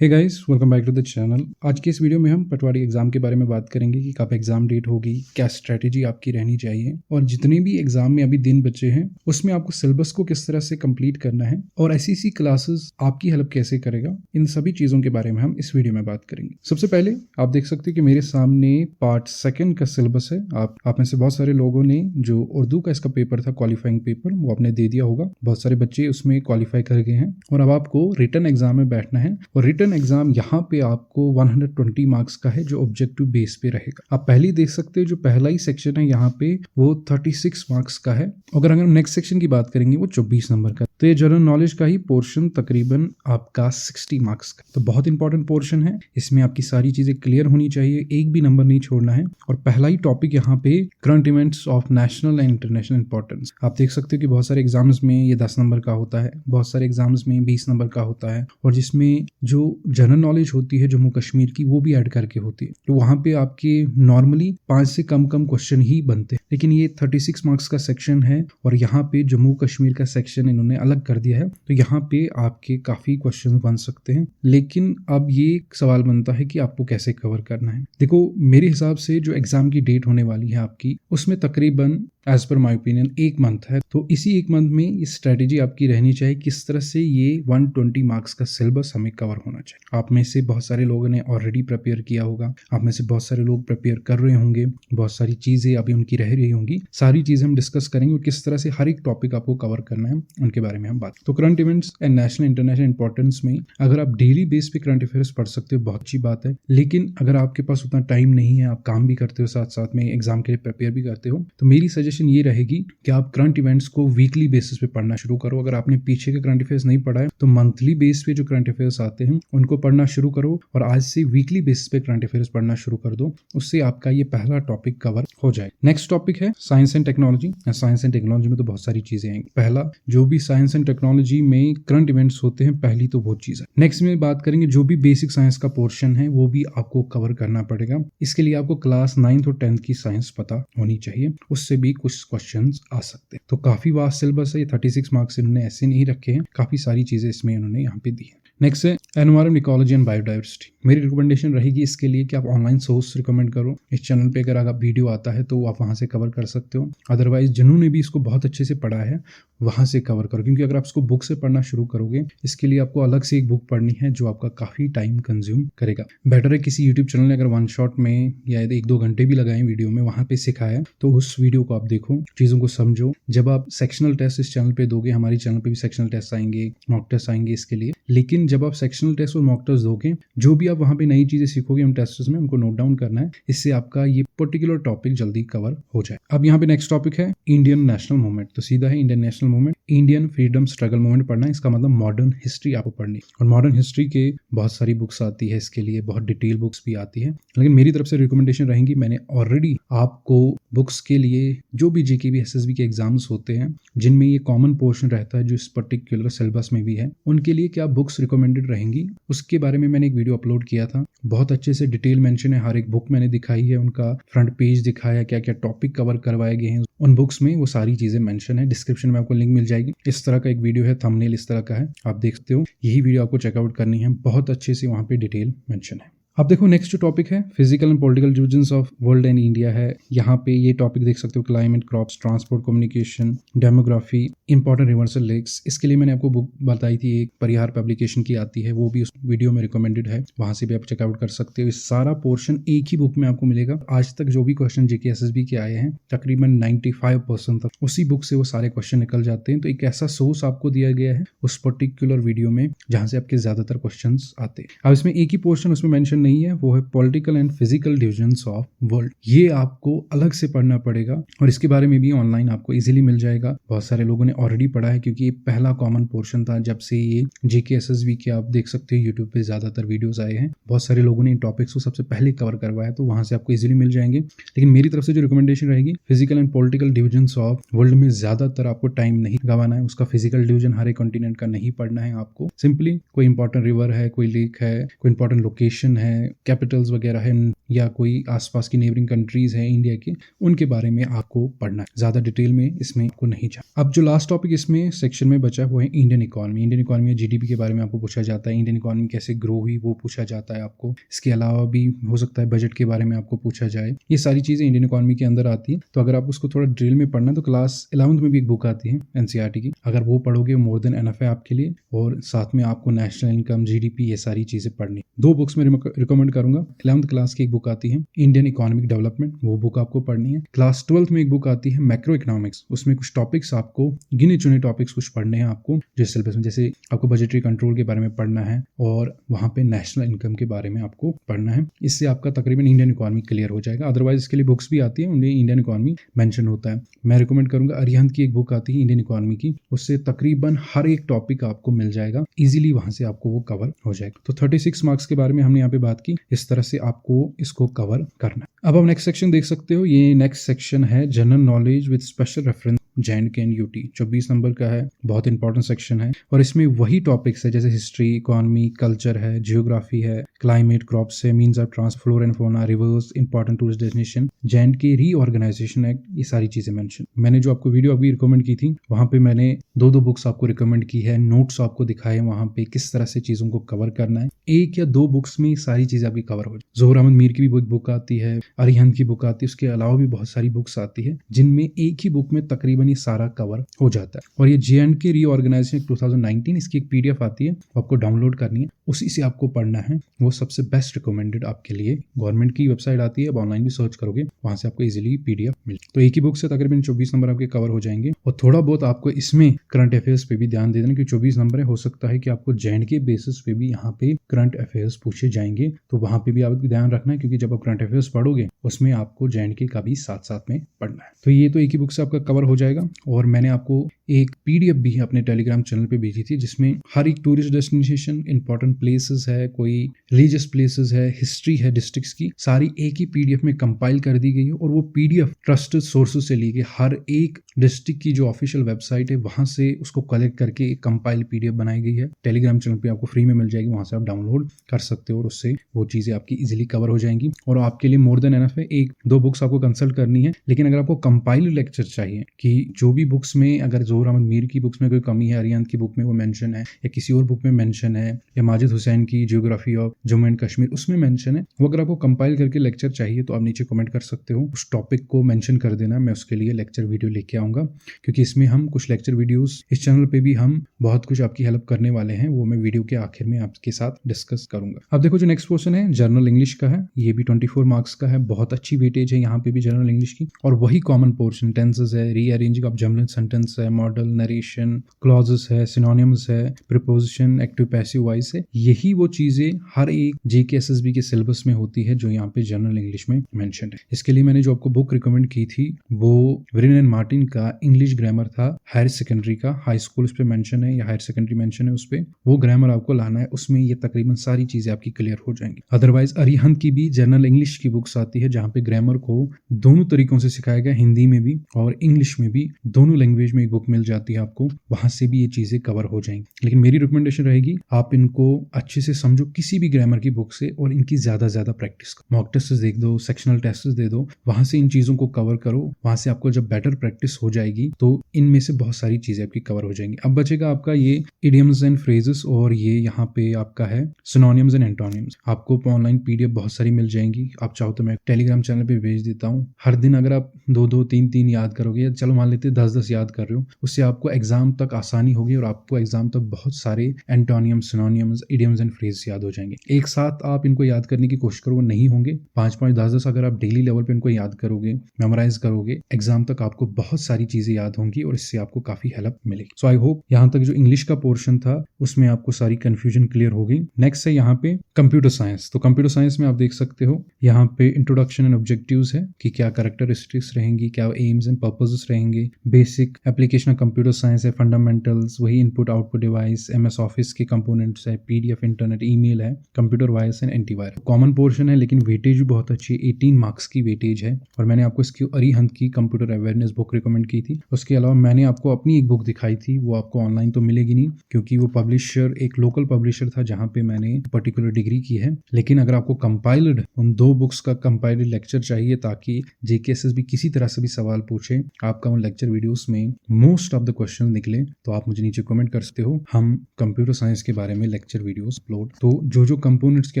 Hey guys, welcome back to the channel. आज के इस वीडियो में हम पटवारी एग्जाम के बारे में बात करेंगे कि कब एग्जाम डेट होगी, क्या स्ट्रेटेजी आपकी रहनी चाहिए और जितने भी एग्जाम में अभी दिन बचे हैं उसमें आपको सिलेबस को किस तरह से कंप्लीट करना है और ऐसी क्लासेस आपकी हेल्प कैसे करेगा, इन सभी चीजों के बारे में हम इस वीडियो में बात करेंगे। सबसे पहले आप देख सकते हो कि मेरे सामने पार्ट 2 का सिलेबस है। आप में से बहुत सारे लोगों ने जो उर्दू का इसका पेपर था, क्वालिफाइंग पेपर, वो आपने दे दिया होगा। बहुत सारे बच्चे उसमें क्वालिफाई कर गए हैं और अब आपको रिटन एग्जाम में बैठना है और रिटन एग्जाम यहाँ पे आपको 120 मार्क्स का है जो ऑब्जेक्टिव बेस पे रहेगा। आप पहले ही देख सकते हो जो पहला ही सेक्शन है यहाँ पे वो 36 मार्क्स का है। अगर हम नेक्स्ट सेक्शन की बात करेंगे वो 24 नंबर का। तो ये जनरल नॉलेज का ही पोर्शन तकरीबन आपका 60 मार्क्स का, तो बहुत इंपॉर्टेंट पोर्शन है। इसमें आपकी सारी चीजें क्लियर होनी चाहिए, एक भी नंबर नहीं छोड़ना है। और पहला ही टॉपिक यहाँ पे current events of national and international importance. आप देख सकते हो कि बहुत सारे एग्जाम्स में ये 10 नंबर का होता है, बहुत सारे एग्जाम्स में 20 नंबर का होता है और जिसमें जो जनरल नॉलेज होती है जम्मू कश्मीर की वो भी ऐड करके होती है। तो वहां पे आपके नॉर्मली 5 से कम क्वेश्चन ही बनते हैं, लेकिन ये 36 मार्क्स का सेक्शन है और यहाँ पे जम्मू कश्मीर का सेक्शन इन्होंने अलग कर दिया है। तो यहाँ पे आपके काफी क्वेश्चन बन सकते हैं, लेकिन अब ये सवाल बनता है कि आपको कैसे कवर करना है। देखो, मेरे हिसाब से जो एग्जाम की डेट होने वाली है आपकी, उसमें तकरीबन as per my opinion 1 month है। तो इसी 1 मंथ में ये स्ट्रेटेजी आपकी रहनी चाहिए किस तरह से ये 120 मार्क्स का सिलेबस हमें कवर होना चाहिए। आप में से बहुत सारे लोगों ने ऑलरेडी प्रिपेयर किया होगा, आप में से बहुत सारे लोग प्रिपेयर कर रहे होंगे, बहुत सारी चीजें अभी उनकी रह रही होंगी। सारी चीजें हम डिस्कस करेंगे और किस तरह से हर एक टॉपिक आपको कवर करना है उनके बारे में हम बात। तो current events and national international importance में अगर आप डेली बेस पे करंट अफेयर्स पढ़ सकते हो बहुत अच्छी बात है, लेकिन अगर आपके पास उतना टाइम नहीं है, आप काम भी करते हो साथ साथ में एग्जाम के लिए प्रिपेयर भी करते हो, तो मेरी सजेशन ये रहेगी कि आप करंट इवेंट्स को वीकली बेसिस पे पढ़ना शुरू करो। अगर आपने पीछे के करंट अफेयर्स नहीं पढ़ा है तो मंथली बेस पे जो करंट अफेयर्स आते हैं उनको पढ़ना शुरू करो और आज से वीकली बेसिस पे करंट अफेयर्स पढ़ना शुरू कर दो। उससे आपका ये पहला टॉपिक कवर हो जाए। नेक्स्ट टॉपिक है science and technology. Science and technology में तो बहुत सारी चीजें हैं। पहला, जो भी साइंस एंड टेक्नोलॉजी में करंट इवेंट्स होते हैं, पहली तो वो चीज है। नेक्स्ट में बात करेंगे जो भी बेसिक साइंस का पोर्शन है वो भी आपको कवर करना पड़ेगा। इसके लिए आपको क्लास 9th और 10th की साइंस पता होनी चाहिए, उससे भी कुछ क्वेश्चन आ सकते हैं। तो काफी वास्ट सिलेबस है। ये 36 मार्क्स इन्होंने ऐसे नहीं रखे हैं, काफी सारी चीजें इसमें इन्होंने यहाँ पे दी है। नेक्स्ट है एनवायरमेंट, इकोलॉजी एंड बायोडाइवर्सिटी। मेरी रिकमेंडेशन रहेगी इसके लिए कि आप ऑनलाइन सोर्स रिकमेंड करो। इस चैनल पे अगर आप वीडियो आता है तो आप वहां से कवर कर सकते हो, अदरवाइज जिन्होंने भी इसको बहुत अच्छे से पढ़ा है वहां से कवर करो, क्योंकि अगर आप इसको बुक से पढ़ना शुरू करोगे इसके लिए आपको अलग से एक बुक पढ़नी है जो आपका काफी टाइम कंज्यूम करेगा। बेटर है किसी यूट्यूब चैनल ने अगर 1 शॉट में या 1-2 घंटे भी लगाए वीडियो में, वहां पे सिखाया तो उस वीडियो को आप देखो, चीजों को समझो। जब आप सेक्शनल टेस्ट इस चैनल पे दोगे, हमारी चैनल पे भी सेक्शनल टेस्ट आएंगे, मॉक टेस्ट आएंगे इसके लिए, लेकिन जब आप सेक्शनल टेस्ट और मॉक टेस्ट दोगे, जो भी आप वहां पे नई चीजें सीखोगे उन टेस्ट में उनको नोट डाउन करना है, इससे आपका ये पर्टिकुलर टॉपिक जल्दी कवर हो जाए। अब यहाँ पे नेक्स्ट टॉपिक है इंडियन नेशनल मूवमेंट। तो सीधा है Indian national movement, Indian freedom struggle movement पढ़ना है। इसका मतलब मॉडर्न हिस्ट्री आपको पढ़नी है और मॉडर्न हिस्ट्री के बहुत सारी बुक्स आती है, इसके लिए बहुत डिटेल बुक्स भी आती है। लेकिन मेरी तरफ से रिकमेंडेशन रहेगी, मैंने ऑलरेडी आपको बुक्स के लिए जो भी जीके एसएसबी के एग्जाम्स होते हैं जिनमें ये कॉमन पोर्शन रहता है जो इस पर्टिकुलर सिलेबस में भी है, उनके लिए क्या बुक्स रिकमेंडेड रहेंगी उसके बारे में मैंने एक वीडियो अपलोड किया था। बहुत अच्छे से डिटेल मेंशन है, हर एक बुक मैंने दिखाई है, उनका फ्रंट पेज दिखाया, क्या क्या टॉपिक कवर करवाए गए हैं उन बुक्स में, वो सारी चीजें मेंशन है। डिस्क्रिप्शन में आपको लिंक मिल जाएगी। इस तरह का एक वीडियो है, थंबनेल इस तरह का है, आप देख सकते हो। यही वीडियो आपको चेकआउट करनी है, बहुत अच्छे से वहां पे डिटेल मेंशन है। अब देखो नेक्स्ट जो टॉपिक है physical and political divisions of world and India है। यहाँ पे ये टॉपिक देख सकते हो, climate, crops, transport, communication, demography, important rivers lakes. इसके लिए मैंने आपको बुक बताई थी, एक परिहार पब्लिकेशन की आती है, वो भी उस वीडियो में रिकमेंडेड है, वहां से भी आप चेकआउट कर सकते हो। इस सारा पोर्शन एक ही बुक में आपको मिलेगा। आज तक जो भी क्वेश्चन जेके एसएसबी के आए हैं तकरीबन 95% तक उसी बुक से वो सारे क्वेश्चन निकल जाते हैं। तो एक ऐसा सोर्स आपको दिया गया है उस पर्टिकुलर वीडियो में जहां से आपके ज्यादातर क्वेश्चन आते हैं। अब इसमें एक ही पोर्शन उसमें मेंशन नहीं है, वो है political and physical divisions of world. ये आपको अलग से पढ़ना पड़ेगा और इसके बारे में भी ऑनलाइन आपको इजीली मिल जाएगा। बहुत सारे लोगों ने ऑलरेडी पढ़ा है क्योंकि ये पहला कॉमन पोर्शन था जब से ये जेके एसएसबी के आप देख सकते हो यूट्यूब पे ज्यादातर वीडियोस आए हैं। बहुत सारे लोगों ने इन टॉपिक्स को सबसे पहले कवर करवाया, तो वहां से आपको इजीली मिल जाएंगे। लेकिन मेरी तरफ से जो रिकमेंडेशन रहेगी, physical and political divisions of world में ज्यादातर आपको टाइम नहीं गंवाना है। उसका फिजिकल डिवीजन हर एक कॉन्टिनेंट का नहीं पढ़ना है आपको। सिंपली कोई इंपॉर्टेंट रिवर है, कोई लेक है, कोई इंपॉर्टेंट लोकेशन है, है, कैपिटल्स वगैरह है, या कोई आसपास की नेबरिंग कंट्रीज है इंडिया के, उनके बारे में आपको पढ़ना है। ज़्यादा डिटेल में इसमें आपको नहीं जाना। अब जो लास्ट टॉपिक इसमें सेक्शन में बचा वो है इंडियन इकोनॉमी। इंडियन इकोनॉमी या जीडीपी के बारे में आपको पूछा जाता है, इंडियन इकोनॉमी कैसे ग्रो हुई वो पूछा जाता है आपको। इसके अलावा भी हो सकता है बजट के बारे में आपको पूछा जाए। ये सारी चीज़ें इंडियन इकोनॉमी के अंदर आती है। तो अगर आप उसको थोड़ा ड्रिल में पढ़ना तो क्लास 11th में भी एक बुक आती है एनसीईआरटी की, अगर वो पढ़ोगे मोर देन एनफ है आपके लिए। और साथ में आपको नेशनल इनकम, जीडीपी, ये सारी चीज़ें पढ़नी। 2 बुक्स में रिकमेंड करूंगा। 11th क्लास की एक बुक आती है इंडियन इकोनॉमिक डेवलपमेंट, वो बुक आपको पढ़नी है। क्लास 12th में एक बुक आती है मैक्रो इकोनॉमिक्स, उसमें कुछ टॉपिक्स आपको, गिने चुने टॉपिक्स कुछ पढ़ने हैं आपको जो सिलेबस में, जैसे आपको बजटरी कंट्रोल के बारे में पढ़ना है और वहाँ पे नेशनल इनकम के बारे में आपको पढ़ना है। इससे आपका तकरीबन इंडियन इकोनॉमी क्लियर हो जाएगा। अदरवाइज इसके लिए बुक्स भी आती है, उनमें इंडियन इकोनॉमी मेंशन होता है। मैं रिकमेंड करूंगा अरिहंत की एक बुक आती है इंडियन इकोनॉमी की, उससे तकरीबन हर एक टॉपिक आपको मिल जाएगा इजीली, वहां से आपको वो कवर हो जाएगा। तो 36 मार्क्स के बारे में हमने यहाँ पे बात की, इस तरह से आपको इसको कवर करना। अब आप नेक्स्ट सेक्शन देख सकते हो, ये नेक्स्ट सेक्शन है general knowledge with special reference J&K and UT। 24 number का है, बहुत इंपॉर्टेंट सेक्शन है और इसमें वही टॉपिक्स है जैसे हिस्ट्री, इकोनॉमी, कल्चर है, जियोग्राफी है, क्लाइमेट, क्रॉप्स है, means of trans, flora and fauna, rivers, important tourist destination, J&K reorganisation act, ये सारी चीजें मेंशन। मैंने जो आपको वीडियो अभी रिकमेंड की थी वहां पे मैंने 2 बुक्स आपको रिकमेंड की है, नोट्स आपको दिखाए वहां पे किस तरह से चीजों को कवर करना है। 1 या 2 बुक्स में सारी चीजें आपकी कवर हो जाए। जोहर अहमद मीर की भी बुक आती है, अरिहंत की बुक आती है, उसके अलावा भी बहुत सारी बुक्स आती है जिनमें एक ही बुक में तकरीबन ये सारा कवर हो जाता है। और ये J&K रीऑर्गेनाइजेशन 2019, इसकी एक पीडीएफ आती है, आपको डाउनलोड करनी है, उसी से आपको पढ़ना है। वो सबसे बेस्ट रिकमेंडेड आपके लिए। गवर्नमेंट की वेबसाइट आती है, आप ऑनलाइन भी सर्च करोगे वहां से आपको इजीली पीडीएफ मिल। तो एक ही बुक से तकरीबन 24 नंबर आपके कवर हो जाएंगे। और थोड़ा बहुत आपको इसमें करंट अफेयर्स पे भी ध्यान दे देना कि 24 नंबर है, हो सकता है कि आपको J&K बेसिस पे भी यहाँ पे करंट अफेयर्स पूछे जाएंगे, तो वहां पे भी आपको ध्यान रखना है, क्योंकि जब आप करंट अफेयर्स पढ़ोगे उसमें आपको J&K का भी साथ साथ में पढ़ना है। तो ये तो एक ही बुक से आपका कवर हो जाएगा। और मैंने आपको एक पीडीएफ भी अपने टेलीग्राम चैनल पे भेजी थी जिसमें हर एक टूरिस्ट डेस्टिनेशन, इंपॉर्टेंट प्लेसेस है, कोई रिलीजियस प्लेसेस है, हिस्ट्री है डिस्ट्रिक्ट्स की, सारी एक ही पीडीएफ में कंपाइल कर दी गई है। और वो पीडीएफ ट्रस्टेड सोर्सेज से ली गई, हर एक डिस्ट्रिक्ट की जो ऑफिशियल वेबसाइट है वहां से उसको कलेक्ट करके एक कंपाइल पीडीएफ बनाई गई है। टेलीग्राम चैनल पे आपको फ्री में मिल जाएगी, वहां से आप डाउनलोड कर सकते हो और उससे वो चीजें आपकी इजीली कवर हो जाएंगी। और आपके लिए मोर देन एनफ है, 1-2 बुक्स आपको कंसल्ट करनी है। लेकिन अगर आपको कंपाइल्ड लेक्चर चाहिए कि जो भी बुक्स में, अगर जोहर अहमद मीर की बुक्स में कोई कमी है, अरिहंत की बुक में वो मेंशन है, या किसी और बुक में मेंशन है, या माजिद हुसैन की geography of Jammu and Kashmir उसमें मेंशन है, वो अगर आपको कंपाइल करके लेक्चर चाहिए तो आप नीचे कमेंट कर सकते हो, उस टॉपिक को मेंशन कर देना, मैं उसके लिए लेक्चर वीडियो लेके आऊंगा। क्योंकि इसमें हम कुछ लेक्चर वीडियोस इस चैनल पे भी हम बहुत कुछ आपकी हेल्प करने वाले हैं, वो मैं वीडियो के आखिर में आपके साथ डिस्कस करूंगा। अब देखो जो नेक्स्ट क्वेश्चन है जनरल इंग्लिश का है, ये भी 24 मार्क्स का है, बहुत अच्छी वेटेज है यहाँ पे भी जनरल इंग्लिश की। और वही कॉमन पोर्शन, टेंसेस है, रीअरेंजिंग ऑफ जमलन सेंटेंस है, मॉडल, नरेशन, क्लॉजेस है, सिनोनिम्स है, प्रीपोजिशन, एक्टिव पैसिव वॉइस है, यही वो चीजें हर एक जेके एसएसबी के सिलेबस में होती है जो यहाँ पे जनरल इंग्लिश में मेंशन है। इसके लिए मैंने जो आपको बुक रिकमेंड की थी वो व्रिन एंड मार्टिन का इंग्लिश ग्रामर था, हायर सेकेंडरी का, हाई स्कूल उस पर मेंशन है या हायर सेकेंडरी मेंशन है, उस पर वो ग्रामर आपको लाना है, उसमें ये तकरीबन सारी चीजें आपकी क्लियर हो जाएंगी। अदरवाइज अरिहंत की भी जनरल इंग्लिश की बुक्स आती है जहाँ पे ग्रामर को दोनों तरीकों से सिखाया गया, हिंदी में भी और इंग्लिश में भी, दोनों लैंग्वेज में एक बुक मिल जाती है आपको, वहां से भी ये चीजें कवर हो जाएंगी। लेकिन मेरी रिकमेंडेशन रहेगी आप इनको अच्छे से समझो किसी भी ग्रामर की बुक से, और इनकी ज्यादा प्रैक्टिस करो, मॉक टेस्ट देख दो, सेक्शनल टेस्ट दे दो, वहां से इन चीजों को कवर करो। वहां से आपको जब बेटर प्रैक्टिस हो जाएगी तो इनमें से बहुत सारी चीजें आपकी कवर हो जाएंगी। अब बचेगा आपका ये इडियम्स एंड फ्रेजेस, और ये यहाँ पे आपका है सिनोनिम्स एंड एंटोनिम्स। आपको ऑनलाइन पीडीएफ बहुत सारी मिल जाएंगी, आप चाहो तो मैं टेलीग्राम चैनल पे भेज देता हूँ। हर दिन अगर आप 2-2, 3-3 याद करोगे, या चलो मान लेते 10-10 याद कर रहे हो, उससे आपको एग्जाम तक आसानी होगी और आपको एग्जाम तक बहुत सारे एंटोनियम्स, सिनोनिम्स, इडियम्स एंड फ्रेजेस याद हो जाएंगे। एक साथ आप इनको याद करने की कोशिश करो, नहीं होंगे 5-5, 10-10 अगर आप डेली लेवल पे इनको याद करोगे, मेमोराइज करोगे, एग्जाम तक आपको बहुत सारी चीजें याद होंगी और इससे आपको काफी हेल्प मिलेगी। सो आई होप यहाँ तक जो इंग्लिश का पोर्शन था उसमें आपको सारी कंफ्यूजन क्लियर हो गई। नेक्स्ट है यहाँ पे कंप्यूटर साइंस। तो कंप्यूटर साइंस में आप देख सकते हो यहाँ पे इंट्रोडक्शन एंड ऑब्जेक्टिव्स है कि क्या कैरेक्टरिस्टिक्स रहेंगी, क्या एम्स एंड पर्पसेस रहेंगे, basic application of computer science है, फंडामेंटल्स, वही input output device, MS office के कंपोनेंट्स है, पीडीएफ PDF, इंटरनेट, ईमेल है, computer virus and antivirus. Common portion है लेकिन वेटेज भी बहुत अच्छी है, 18 मार्क्स की वेटेज है। और मैंने आपको इसकी अरिहंत की कंप्यूटर अवेयरनेस बुक रिकमेंड की थी। उसके अलावा मैंने आपको अपनी एक बुक दिखाई थी, वो आपको ऑनलाइन तो मिलेगी नहीं क्योंकि वो पब्लिशर एक लोकल पब्लिशर था जहाँ पे मैंने पर्टिकुलर डिग्री की है। लेकिन अगर आपको कंपाइल्ड उन 2 बुक्स का कंपाइल्ड लेक्चर चाहिए ताकि JKSS भी किसी तरह से भी सवाल पूछे, आपका उन लेक्चर वीडियोस में मोस्ट ऑफ द क्वेश्चन निकले, तो आप मुझे नीचे कमेंट कर सकते हो। हम कंप्यूटर साइंस के बारे में लेक्चर वीडियोस अपलोड, तो जो कंपोनेंट्स की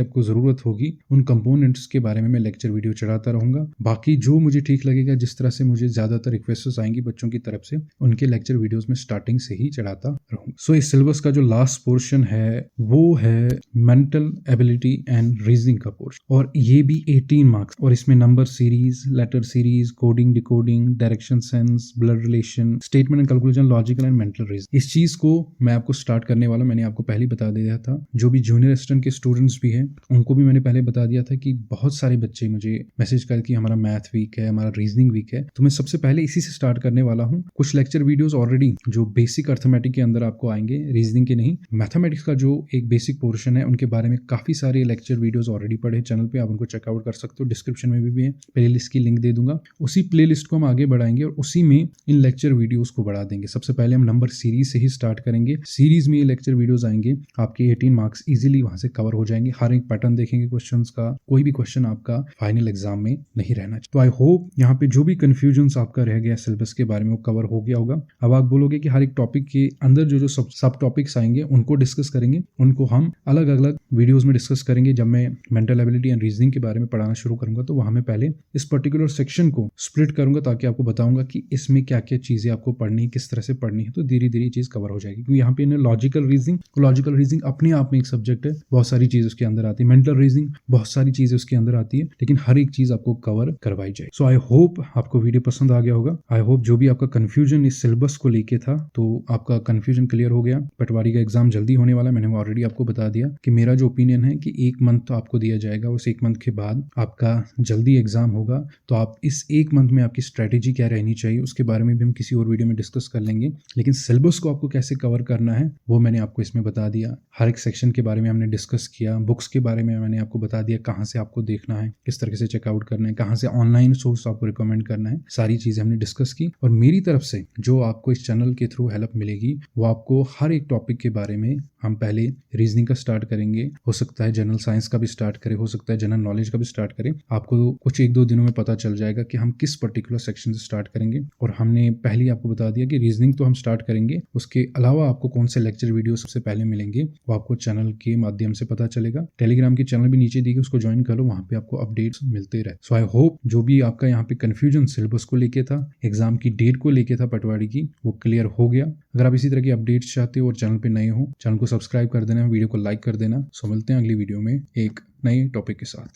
आपको जरूरत होगी उन कंपोनेंट्स के बारे में मैं लेक्चर वीडियो चढ़ाता रहूंगा। बाकी जो मुझे ठीक लगेगा, जिस तरह से मुझे ज्यादातर रिक्वेस्ट आएंगी बच्चों की तरफ से, उनके लेक्चर वीडियोस में स्टार्टिंग से ही चढ़ाता रहूंगा। सो इस सिलेबस का जो लास्ट पोर्शन है वो है मेंटल एबिलिटी एंड रीजनिंग का पोर्शन, और ये भी 18 मार्क्स, और इसमें number series, letter series, coding, decoding, direction sense, blood relation, statement and calculation, logical and mental reasoning. इस चीज को मैं आपको स्टार्ट करने वाला, मैंने आपको पहले बता दिया था। जो भी जूनियर असिस्टेंट के स्टूडेंट्स भी हैं उनको भी मैंने पहले बता दिया था कि बहुत सारे बच्चे मुझे मैसेज कर कि हमारा मैथ वीक है, हमारा रीजनिंग वीक है, तो मैं सबसे पहले इसी से स्टार्ट करने वाला हूँ। कुछ लेक्चर वीडियोस ऑलरेडी जो बेसिक अर्थमेटिक के अंदर आपको आएंगे, रीजनिंग के नहीं, मैथमेटिक्स का जो एक बेसिक पोर्शन है उनके बारे में काफी सारे लेक्चर वीडियोस ऑलरेडी पड़े चैनल पे, आप उनको चेकआउट कर सकते हो। डिस्क्रिप्शन में भी है, प्लेलिस्ट की लिंक दे दूंगा। उसी प्लेलिस्ट को हम आगे बढ़ाएंगे और उसी में इन लेक्चर वीडियोस को बढ़ा देंगे। सबसे पहले हम नंबर सीरीज से ही स्टार्ट करेंगे। सीरीज में ये लेक्चर वीडियोस आएंगे, आपके 18 मार्क्स इजीली वहां से कवर हो जाएंगे। हर एक पैटर्न देखेंगे क्वेश्चंस का, कोई भी क्वेश्चन आपका फाइनल एग्जाम में नहीं रहना चाहिए। तो आई होप यहाँ पे जो भी कंफ्यूजन आपका रह गया सिलेबस के बारे में वो कवर हो गया होगा। अब आप बोलोगे कि हर एक टॉपिक के अंदर जो सब टॉपिक्स आएंगे उनको डिस्कस करेंगे, उनको हम अलग अलग वीडियोस में डिस्कस करेंगे। जब मैं मेंटल एबिलिटी एंड रीजनिंग के बारे में पढ़ाना शुरू करूंगा तो वहां में पहले इस पर्टिकुलर सेक्शन को स्प्लिट करूंगा ताकि आपको बताऊंगा कि इसमें क्या क्या चीजें आपको पढ़नी है, किस तरह से पढ़नी है, तो धीरे धीरे चीज कवर हो जाएगी। क्योंकि यहाँ पे लॉजिकल रीजनिंग अपने आप में एक सब्जेक्ट है, बहुत सारी चीज उसके अंदर आती है। मेंटल रीजनिंग बहुत सारी चीजें उसके अंदर आती है, लेकिन हर एक चीज आपको कवर करवाई जाए। सो आई होप आपको वीडियो पसंद आ गया होगा। आई होप जो भी आपका कंफ्यूजन इस सिलेबस को लेके था तो आपका कंफ्यूजन क्लियर हो गया। पटवारी का एग्जाम जल्दी होने वाला है, मैंने ऑलरेडी आपको बता दिया कि मेरा जो ओपिनियन है कि 1 मंथ तो आपको दिया जाएगा, उस 1 मंथ के बाद आपका जल्दी एग्जाम होगा। तो आप इस 1 मंथ में आपकी स्ट्रेटेजी क्या रहनी चाहिए उसके बारे में भी हम किसी और वीडियो में डिस्कस कर लेंगे। लेकिन सिलेबस को आपको कैसे कवर करना है वो मैंने आपको इसमें बता दिया। हर एक सेक्शन के बारे में हमने डिस्कस किया, बुक्स के बारे में मैंने आपको बता दिया कहाँ से आपको देखना है, किस तरीके से चेकआउट करना है, कहाँ से ऑनलाइन सोर्स आपको रिकमेंड करना है, सारी चीजें हमने डिस्कस की। और मेरी तरफ से जो आपको इस चैनल के थ्रू हेल्प मिलेगी वो आपको हर एक टॉपिक के बारे में, हम पहले रीजनिंग का स्टार्ट करेंगे, हो सकता है जनरल साइंस का भी स्टार्ट करें, हो सकता है जनरल नॉलेज का भी स्टार्ट करें। आपको कुछ 1-2 दिनों में पता चल जाएगा कि हम किस पर्टिकुलर सेक्शन से स्टार्ट करेंगे। और हमने पहले आपको बता दिया कि रीजनिंग तो हम स्टार्ट करेंगे, उसके अलावा आपको कौन से लेक्चर वीडियो सबसे पहले मिलेंगे वो आपको चैनल के माध्यम से पता चलेगा। टेलीग्राम की चैनल भी नीचे दी गई, उसको ज्वाइन कर लो, वहां पे आपको अपडेट्स मिलते रहे। सो आई होप जो भी आपका यहाँ पे कंफ्यूजन सिलेबस को लेके था, एग्जाम की डेट को लेके था पटवारी की, वो क्लियर हो गया। अगर आप इसी तरह की अपडेट्स चाहते हो और चैनल पे नए हो, चैनल को सब्सक्राइब कर देना, वीडियो को लाइक कर देना। सो मिलते हैं अगली वीडियो में एक नए टॉपिक के साथ।